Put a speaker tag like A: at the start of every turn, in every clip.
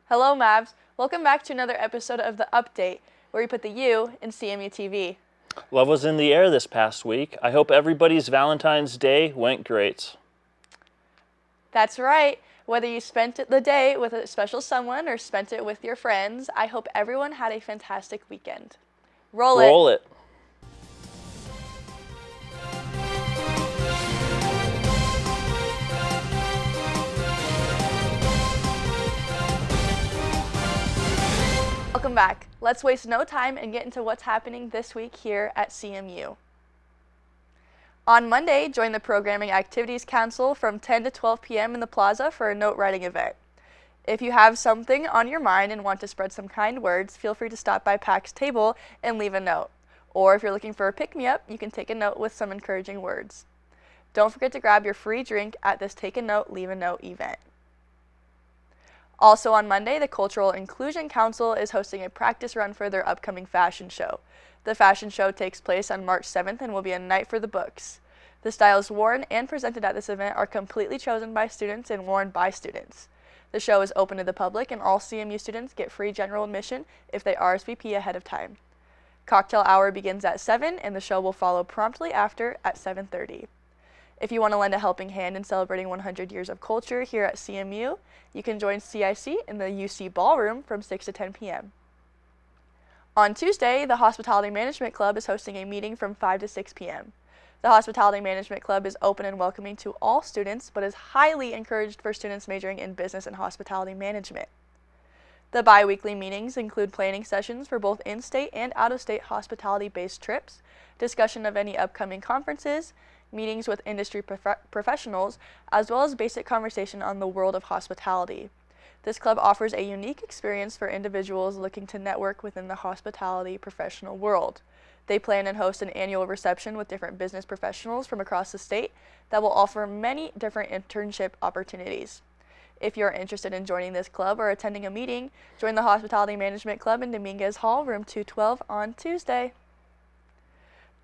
A: Hello, Mavs. Welcome back to another episode of The Update, where we put the U in CMU-TV.
B: Love was in the air this past week. I hope everybody's Valentine's Day went great.
A: That's right. Whether you spent the day with a special someone or spent it with your friends, I hope everyone had a fantastic weekend. Roll it. Welcome back. Let's waste no time and get into what's happening this week here at CMU. On Monday, join the Programming Activities Council from 10 to 12 p.m. in the plaza for a note writing event. If you have something on your mind and want to spread some kind words, feel free to stop by PAC's table and leave a note. Or if you're looking for a pick-me-up, you can take a note with some encouraging words. Don't forget to grab your free drink at this Take a Note, Leave a Note event. Also on Monday, the Cultural Inclusion Council is hosting a practice run for their upcoming fashion show. The fashion show takes place on March 7th and will be a night for the books. The styles worn and presented at this event are completely chosen by students and worn by students. The show is open to the public and all CMU students get free general admission if they RSVP ahead of time. Cocktail hour begins at 7 and the show will follow promptly after at 7:30. If you want to lend a helping hand in celebrating 100 years of culture here at CMU, you can join CIC in the UC Ballroom from 6 to 10 p.m. On Tuesday, the Hospitality Management Club is hosting a meeting from 5 to 6 p.m. The Hospitality Management Club is open and welcoming to all students, but is highly encouraged for students majoring in business and hospitality management. The bi-weekly meetings include planning sessions for both in-state and out-of-state hospitality-based trips, discussion of any upcoming conferences, meetings with industry professionals, as well as basic conversation on the world of hospitality. This club offers a unique experience for individuals looking to network within the hospitality professional world. They plan and host an annual reception with different business professionals from across the state that will offer many different internship opportunities. If you're interested in joining this club or attending a meeting, join the Hospitality Management Club in Dominguez Hall, room 212 on Tuesday.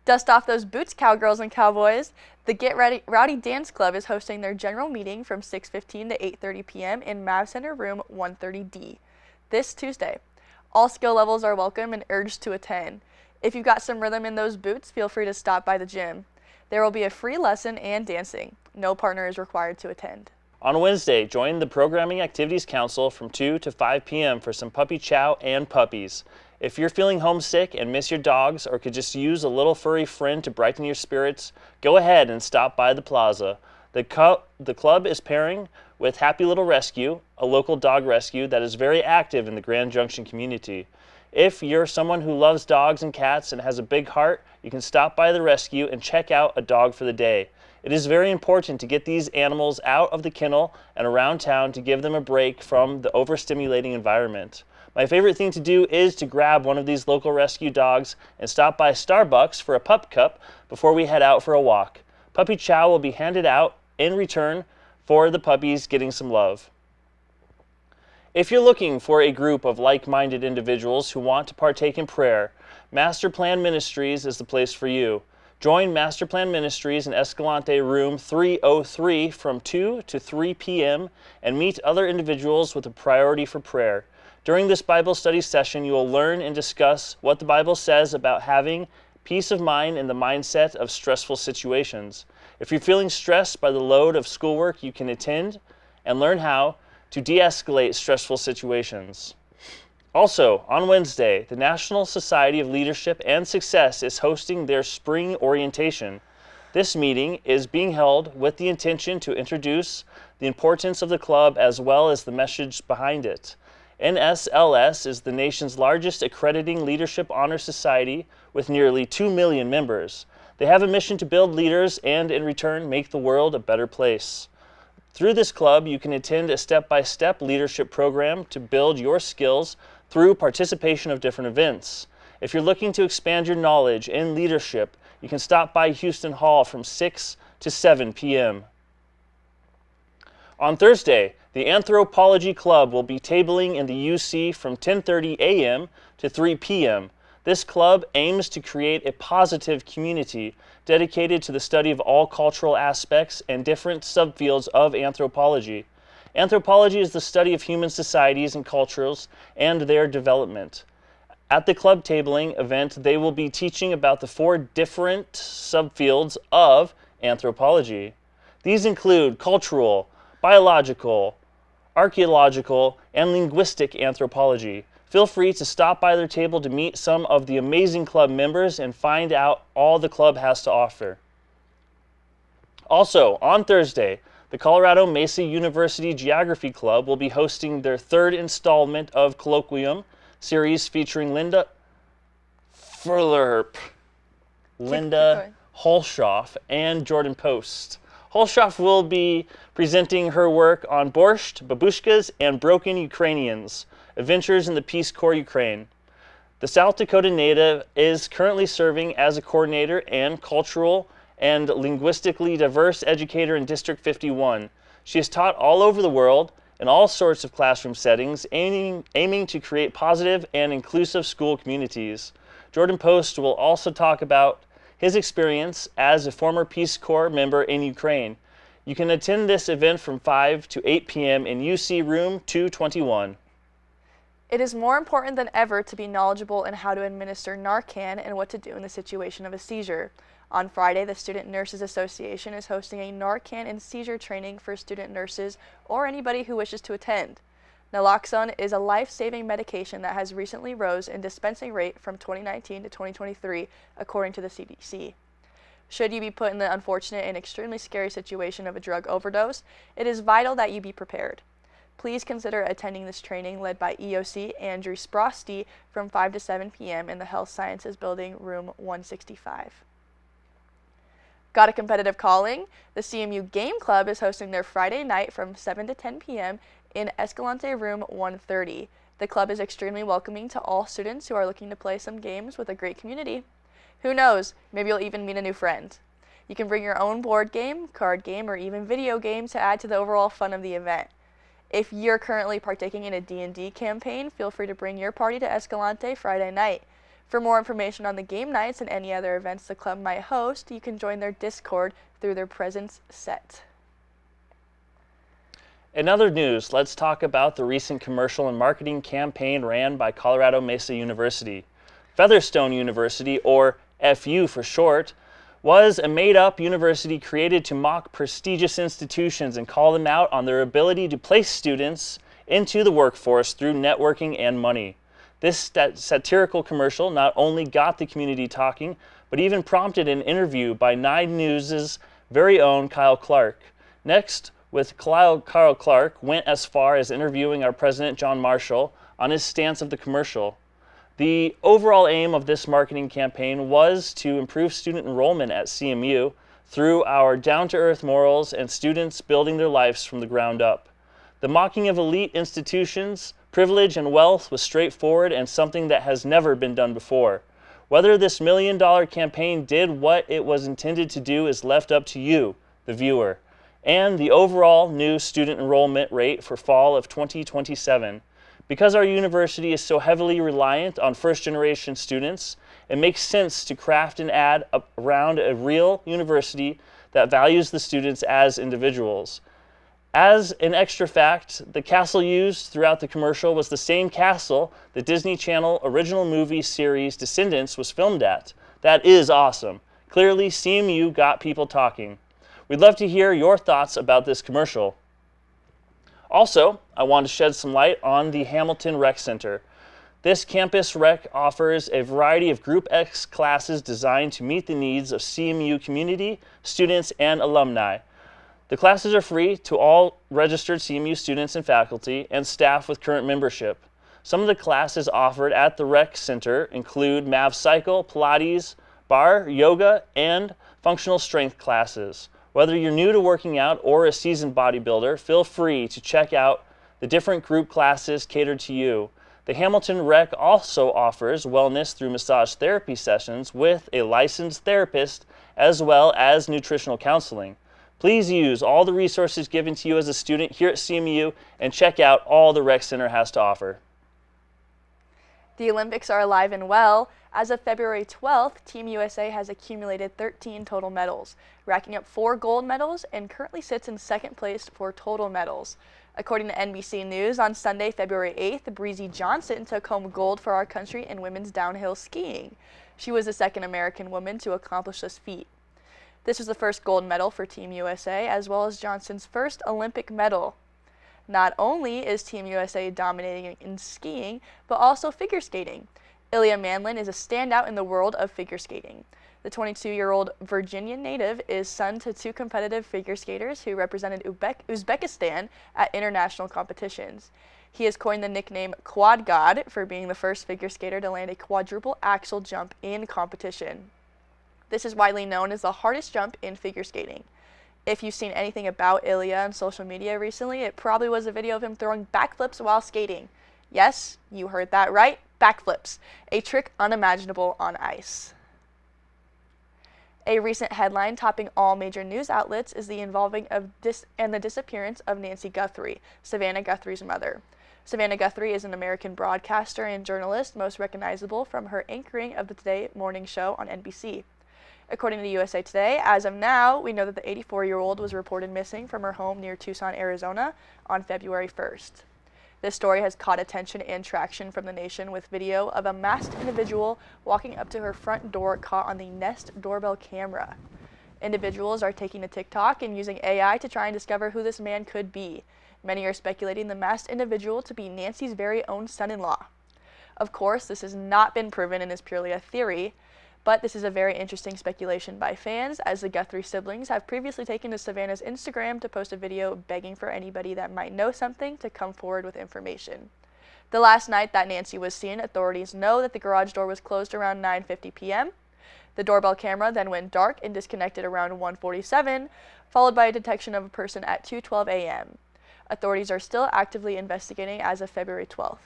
A: Dust off those boots, cowgirls and cowboys. The Get Ready Rowdy Dance Club is hosting their general meeting from 6:15 to 8:30 p.m. in Mav Center room 130D this Tuesday. All skill levels are welcome and urged to attend. If you've got some rhythm in those boots, feel free to stop by the gym. There will be a free lesson and dancing. No partner is required to attend.
B: On Wednesday, join the Programming Activities Council from 2 to 5 p.m. for some puppy chow and puppies. If you're feeling homesick and miss your dogs or could just use a little furry friend to brighten your spirits, go ahead and stop by the plaza. The club is pairing with Happy Little Rescue, a local dog rescue that is very active in the Grand Junction community. If you're someone who loves dogs and cats and has a big heart, you can stop by the rescue and check out a dog for the day. It is very important to get these animals out of the kennel and around town to give them a break from the overstimulating environment. My favorite thing to do is to grab one of these local rescue dogs and stop by Starbucks for a pup cup before we head out for a walk. Puppy chow will be handed out in return for the puppies getting some love. If you're looking for a group of like-minded individuals who want to partake in prayer, Master Plan Ministries is the place for you. Join Master Plan Ministries in Escalante room 303 from 2 to 3 p.m. and meet other individuals with a priority for prayer. During this Bible study session, you will learn and discuss what the Bible says about having peace of mind in the mindset of stressful situations. If you're feeling stressed by the load of schoolwork, you can attend and learn how to de-escalate stressful situations. Also, on Wednesday, the National Society of Leadership and Success is hosting their spring orientation. This meeting is being held with the intention to introduce the importance of the club as well as the message behind it. NSLS is the nation's largest accrediting leadership honor society with nearly 2 million members. They have a mission to build leaders and, in return, make the world a better place. Through this club, you can attend a step-by-step leadership program to build your skills through participation of different events. If you're looking to expand your knowledge in leadership, you can stop by Houston Hall from 6 to 7 p.m. On Thursday, the Anthropology Club will be tabling in the UC from 10:30 a.m. to 3 p.m. This club aims to create a positive community dedicated to the study of all cultural aspects and different subfields of anthropology. Anthropology is the study of human societies and cultures and their development. At the club tabling event, they will be teaching about the 4 different subfields of anthropology. These include cultural, biological, archaeological, and linguistic anthropology. Feel free to stop by their table to meet some of the amazing club members and find out all the club has to offer. Also, on Thursday, the Colorado Mesa University Geography Club will be hosting their 3rd installment of Colloquium series featuring Linda Holshoff and Jordan Post. Holshoff will be presenting her work on Borscht, Babushkas, and Broken Ukrainians, Adventures in the Peace Corps Ukraine. The South Dakota native is currently serving as a coordinator and cultural and linguistically diverse educator in District 51. She has taught all over the world in all sorts of classroom settings, aiming to create positive and inclusive school communities. Jordan Post will also talk about his experience as a former Peace Corps member in Ukraine. You can attend this event from 5 to 8 p.m. in UC Room 221.
A: It is more important than ever to be knowledgeable in how to administer Narcan and what to do in the situation of a seizure. On Friday, the Student Nurses Association is hosting a Narcan and seizure training for student nurses or anybody who wishes to attend. Naloxone is a life-saving medication that has recently rose in dispensing rate from 2019 to 2023, according to the CDC. Should you be put in the unfortunate and extremely scary situation of a drug overdose, it is vital that you be prepared. Please consider attending this training led by EOC Andrew Sprosty from 5 to 7 p.m. in the Health Sciences Building, room 165. Got a competitive calling? The CMU Game Club is hosting their Friday night from 7 to 10 p.m. in Escalante room 130. The club is extremely welcoming to all students who are looking to play some games with a great community. Who knows, maybe you'll even meet a new friend. You can bring your own board game, card game, or even video game to add to the overall fun of the event. If you're currently partaking in a D&D campaign, feel free to bring your party to Escalante Friday night. For more information on the game nights and any other events the club might host, you can join their Discord through their presence set.
B: In other news, let's talk about the recent commercial and marketing campaign ran by Colorado Mesa University. Featherstone University, or FU for short, was a made-up university created to mock prestigious institutions and call them out on their ability to place students into the workforce through networking and money. This satirical commercial not only got the community talking, but even prompted an interview by 9 News' very own Kyle Clark. Next, Kyle Clark went as far as interviewing our president, John Marshall, on his stance of the commercial. The overall aim of this marketing campaign was to improve student enrollment at CMU through our down-to-earth morals and students building their lives from the ground up. The mocking of elite institutions, privilege, and wealth was straightforward and something that has never been done before. Whether this $1 million campaign did what it was intended to do is left up to you, the viewer, and the overall new student enrollment rate for fall of 2027. Because our university is so heavily reliant on first-generation students, it makes sense to craft an ad around a real university that values the students as individuals. As an extra fact, the castle used throughout the commercial was the same castle the Disney Channel original movie series Descendants was filmed at. That is awesome. Clearly, CMU got people talking. We'd love to hear your thoughts about this commercial. Also, I want to shed some light on the Hamilton Rec Center. This campus rec offers a variety of Group X classes designed to meet the needs of CMU community, students, and alumni. The classes are free to all registered CMU students and faculty and staff with current membership. Some of the classes offered at the Rec Center include Mav Cycle, Pilates, Bar, Yoga, and Functional Strength classes. Whether you're new to working out or a seasoned bodybuilder, feel free to check out the different group classes catered to you. The Hamilton Rec also offers wellness through massage therapy sessions with a licensed therapist as well as nutritional counseling. Please use all the resources given to you as a student here at CMU and check out all the Rec Center has to offer.
A: The Olympics are alive and well. As of February 12th, Team USA has accumulated 13 total medals, racking up 4 gold medals and currently sits in second place for total medals. According to NBC News, on Sunday, February 8th, Breezy Johnson took home gold for our country in women's downhill skiing. She was the second American woman to accomplish this feat. This was the first gold medal for Team USA, as well as Johnson's first Olympic medal. Not only is Team USA dominating in skiing, but also figure skating. Ilya Manlin is a standout in the world of figure skating. The 22-year-old Virginian native is son to two competitive figure skaters who represented Uzbekistan at international competitions. He has coined the nickname Quad God for being the first figure skater to land a quadruple axel jump in competition. This is widely known as the hardest jump in figure skating. If you've seen anything about Ilya on social media recently, it probably was a video of him throwing backflips while skating. Yes, you heard that right, backflips, a trick unimaginable on ice. A recent headline topping all major news outlets is the involving of the disappearance of Nancy Guthrie, Savannah Guthrie's mother. Savannah Guthrie is an American broadcaster and journalist, most recognizable from her anchoring of the Today morning show on NBC. According to USA Today, as of now, we know that the 84-year-old was reported missing from her home near Tucson, Arizona on February 1st. This story has caught attention and traction from the nation with video of a masked individual walking up to her front door caught on the Nest doorbell camera. Individuals are taking to TikTok and using AI to try and discover who this man could be. Many are speculating the masked individual to be Nancy's very own son-in-law. Of course, this has not been proven and is purely a theory, but this is a very interesting speculation by fans, as the Guthrie siblings have previously taken to Savannah's Instagram to post a video begging for anybody that might know something to come forward with information. The last night that Nancy was seen, authorities know that the garage door was closed around 9:50 p.m. The doorbell camera then went dark and disconnected around 1:47, followed by a detection of a person at 2:12 a.m. Authorities are still actively investigating as of February 12th.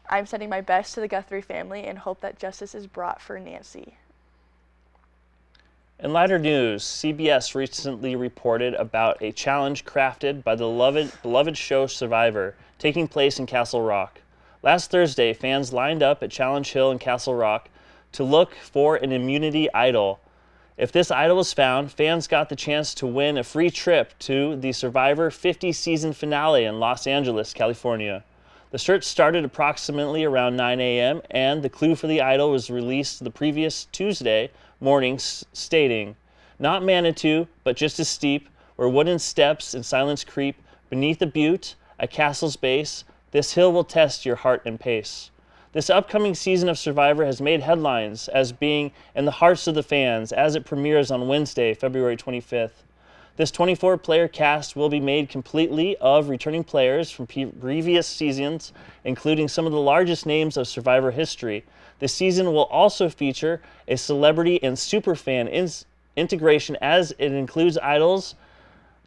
A: I'm sending my best to the Guthrie family and hope that justice is brought for Nancy.
B: In lighter news, CBS recently reported about a challenge crafted by the beloved show Survivor taking place in Castle Rock. Last Thursday, fans lined up at Challenge Hill in Castle Rock to look for an immunity idol. If this idol was found, fans got the chance to win a free trip to the Survivor 50 season finale in Los Angeles, California. The search started approximately around 9 a.m. and the clue for the idol was released the previous Tuesday morning, stating, "Not Manitou, but just as steep, where wooden steps and silence creep, beneath the butte, a castle's base, this hill will test your heart and pace." This upcoming season of Survivor has made headlines as being in the hearts of the fans as it premieres on Wednesday, February 25th. This 24-player cast will be made completely of returning players from previous seasons, including some of the largest names of Survivor history. This season will also feature a celebrity and superfan integration as it includes idols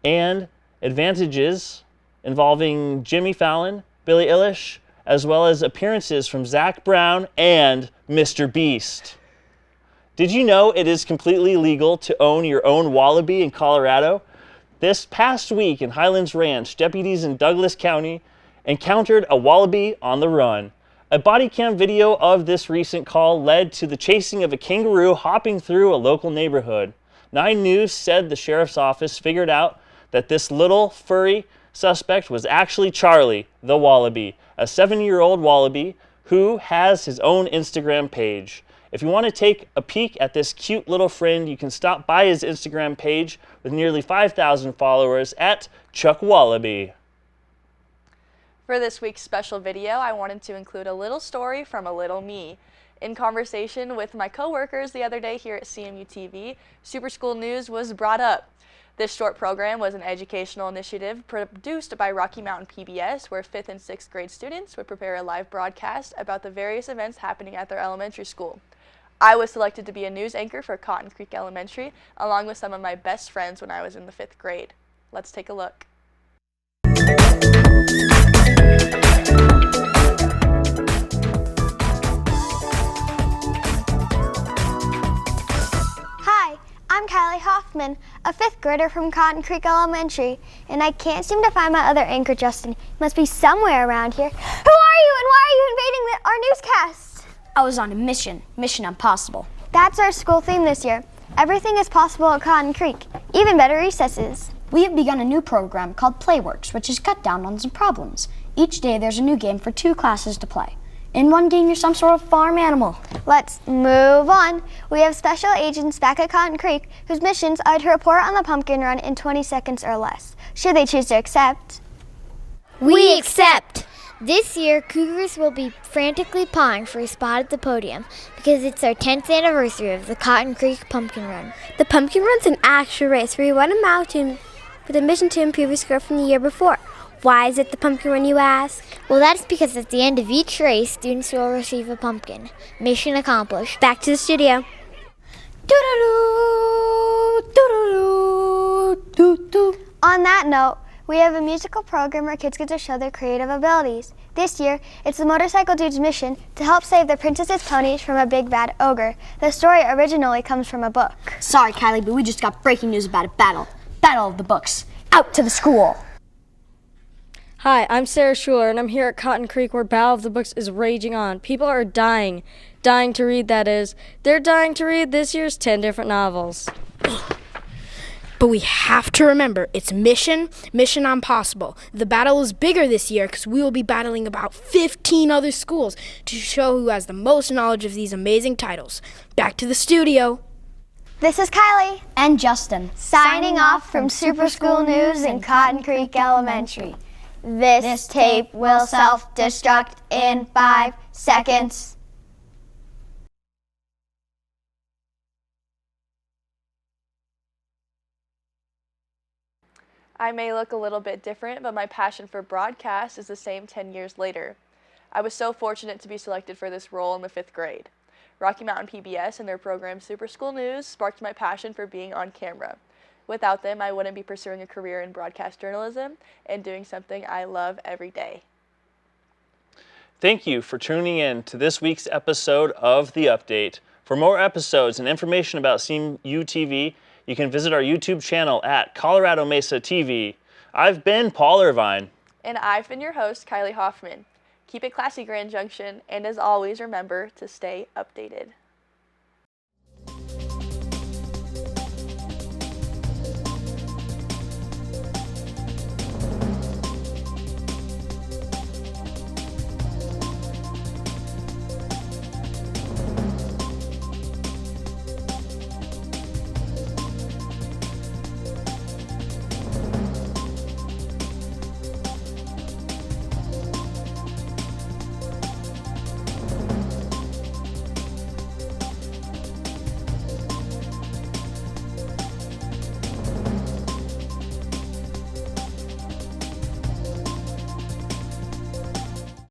B: and advantages involving Jimmy Fallon, Billie Eilish, as well as appearances from Zac Brown and Mr. Beast. Did you know it is completely legal to own your own wallaby in Colorado? This past week in Highlands Ranch, deputies in Douglas County encountered a wallaby on the run. A body cam video of this recent call led to the chasing of a kangaroo hopping through a local neighborhood. 9 News said the sheriff's office figured out that this little furry suspect was actually Charlie, the wallaby, a 7-year-old wallaby who has his own Instagram page. If you want to take a peek at this cute little friend, you can stop by his Instagram page with nearly 5,000 followers at Chuck Wallaby.
A: For this week's special video, I wanted to include a little story from a little me. In conversation with my coworkers the other day here at CMU-TV, Super School News was brought up. This short program was an educational initiative produced by Rocky Mountain PBS, where 5th and 6th grade students would prepare a live broadcast about the various events happening at their elementary school. I was selected to be a news anchor for Cotton Creek Elementary, along with some of my best friends when I was in the 5th grade. Let's take a look.
C: Hi, I'm Kylie Hoffman, a 5th grader from Cotton Creek Elementary, and I can't seem to find my other anchor, Justin. He must be somewhere around here. Who are you, and why are you invading our newscast?
D: I was on a mission. Mission Impossible.
C: That's our school theme this year. Everything is possible at Cotton Creek, even better recesses.
D: We have begun a new program called Playworks, which has cut down on some problems. Each day there's a new game for 2 classes to play. In one game, you're some sort of farm animal.
C: Let's move on. We have special agents back at Cotton Creek whose missions are to report on the pumpkin run in 20 seconds or less, should they choose to accept.
E: We accept! This year, Cougars will be frantically pawing for a spot at the podium because it's our 10th anniversary of the Cotton Creek Pumpkin Run.
F: The Pumpkin Run's an actual race where you run a mile with a mission to improve your score from the year before. Why is it the Pumpkin Run, you ask?
E: Well, that's because at the end of each race, students will receive a pumpkin. Mission accomplished.
F: Back to the studio.
C: On that note, we have a musical program where kids get to show their creative abilities. This year, it's the Motorcycle Dude's mission to help save the princess's ponies from a big bad ogre. The story originally comes from a book.
D: Sorry, Kylie, but we just got breaking news about a battle. Battle of the books. Out to the school.
G: Hi, I'm Sarah Schuler, and I'm here at Cotton Creek where Battle of the Books is raging on. People are dying to read, that is. They're dying to read this year's 10 different novels.
H: But we have to remember, it's mission impossible. The battle is bigger this year because we will be battling about 15 other schools to show who has the most knowledge of these amazing titles. Back to the studio.
C: This is Kylie.
D: And Justin.
C: Signing off from Super School News in Cotton Creek Elementary. This tape will self-destruct in 5 seconds.
A: I may look a little bit different, but my passion for broadcast is the same 10 years later. I was so fortunate to be selected for this role in the 5th grade. Rocky Mountain PBS and their program Super School News sparked my passion for being on camera. Without them, I wouldn't be pursuing a career in broadcast journalism and doing something I love every day.
B: Thank you for tuning in to this week's episode of The Update. For more episodes and information about CMU-TV, you can visit our YouTube channel at Colorado Mesa TV. I've been Paul Irvine.
A: And I've been your host, Kylie Hoffman. Keep it classy, Grand Junction, and as always, remember to stay updated.